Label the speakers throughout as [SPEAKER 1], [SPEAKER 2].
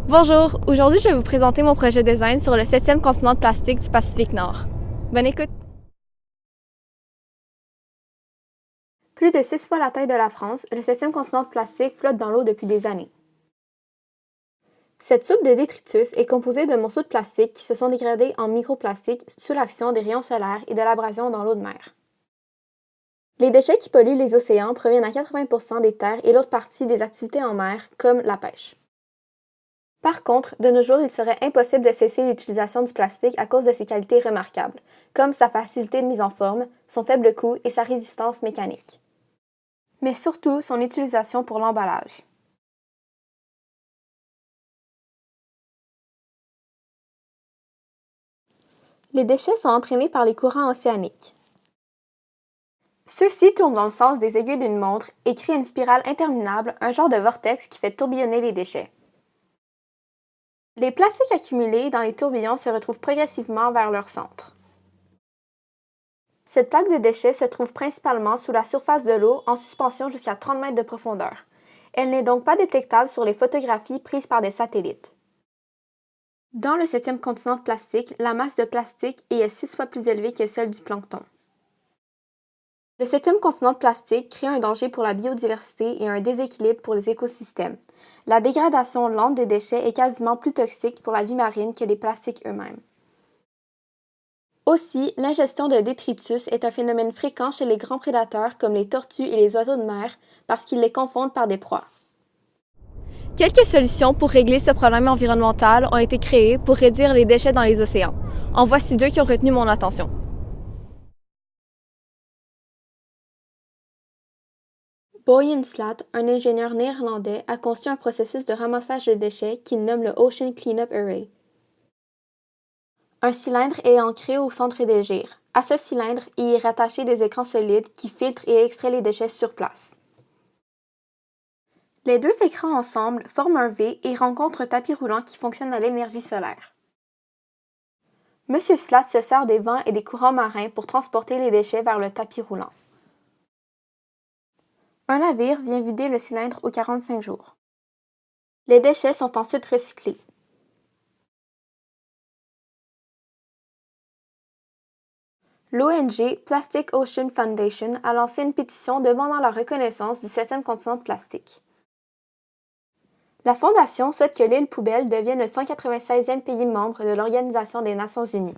[SPEAKER 1] Bonjour, aujourd'hui je vais vous présenter mon projet de design sur le 7e continent de plastique du Pacifique Nord. Bonne écoute! Plus de 6 fois la taille de la France, le 7e continent de plastique flotte dans l'eau depuis des années. Cette soupe de détritus est composée de morceaux de plastique qui se sont dégradés en microplastiques sous l'action des rayons solaires et de l'abrasion dans l'eau de mer. Les déchets qui polluent les océans proviennent à 80% des terres et l'autre partie des activités en mer, comme la pêche. Par contre, de nos jours, il serait impossible de cesser l'utilisation du plastique à cause de ses qualités remarquables, comme sa facilité de mise en forme, son faible coût et sa résistance mécanique. Mais surtout, son utilisation pour l'emballage. Les déchets sont entraînés par les courants océaniques. Ceux-ci tournent dans le sens des aiguilles d'une montre et créent une spirale interminable, un genre de vortex qui fait tourbillonner les déchets. Les plastiques accumulés dans les tourbillons se retrouvent progressivement vers leur centre. Cette plaque de déchets se trouve principalement sous la surface de l'eau en suspension jusqu'à 30 mètres de profondeur. Elle n'est donc pas détectable sur les photographies prises par des satellites. Dans le 7e continent de plastique, la masse de plastique est 6 fois plus élevée que celle du plancton. Le 7e continent de plastique crée un danger pour la biodiversité et un déséquilibre pour les écosystèmes. La dégradation lente des déchets est quasiment plus toxique pour la vie marine que les plastiques eux-mêmes. Aussi, l'ingestion de détritus est un phénomène fréquent chez les grands prédateurs comme les tortues et les oiseaux de mer parce qu'ils les confondent par des proies. Quelques solutions pour régler ce problème environnemental ont été créées pour réduire les déchets dans les océans. En voici deux qui ont retenu mon attention. Boyan Slat, un ingénieur néerlandais, a conçu un processus de ramassage de déchets qu'il nomme le Ocean Cleanup Array. Un cylindre est ancré au centre des gyres. À ce cylindre, il est rattaché des écrans solides qui filtrent et extraient les déchets sur place. Les deux écrans ensemble forment un V et rencontrent un tapis roulant qui fonctionne à l'énergie solaire. M. Slat se sert des vents et des courants marins pour transporter les déchets vers le tapis roulant. Un navire vient vider le cylindre aux 45 jours. Les déchets sont ensuite recyclés. L'ONG Plastic Ocean Foundation a lancé une pétition demandant la reconnaissance du 7e continent de plastique. La fondation souhaite que l'île poubelle devienne le 196e pays membre de l'Organisation des Nations Unies.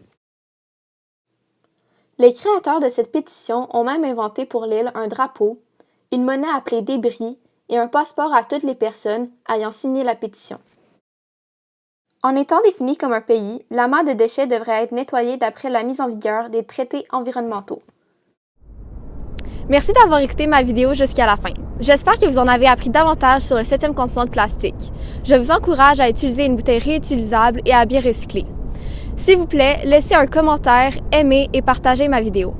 [SPEAKER 1] Les créateurs de cette pétition ont même inventé pour l'île un drapeau, une monnaie appelée débris et un passeport à toutes les personnes ayant signé la pétition. En étant définie comme un pays, l'amas de déchets devrait être nettoyé d'après la mise en vigueur des traités environnementaux. Merci d'avoir écouté ma vidéo jusqu'à la fin. J'espère que vous en avez appris davantage sur le 7e continent de plastique. Je vous encourage à utiliser une bouteille réutilisable et à bien recycler. S'il vous plaît, laissez un commentaire, aimez et partagez ma vidéo.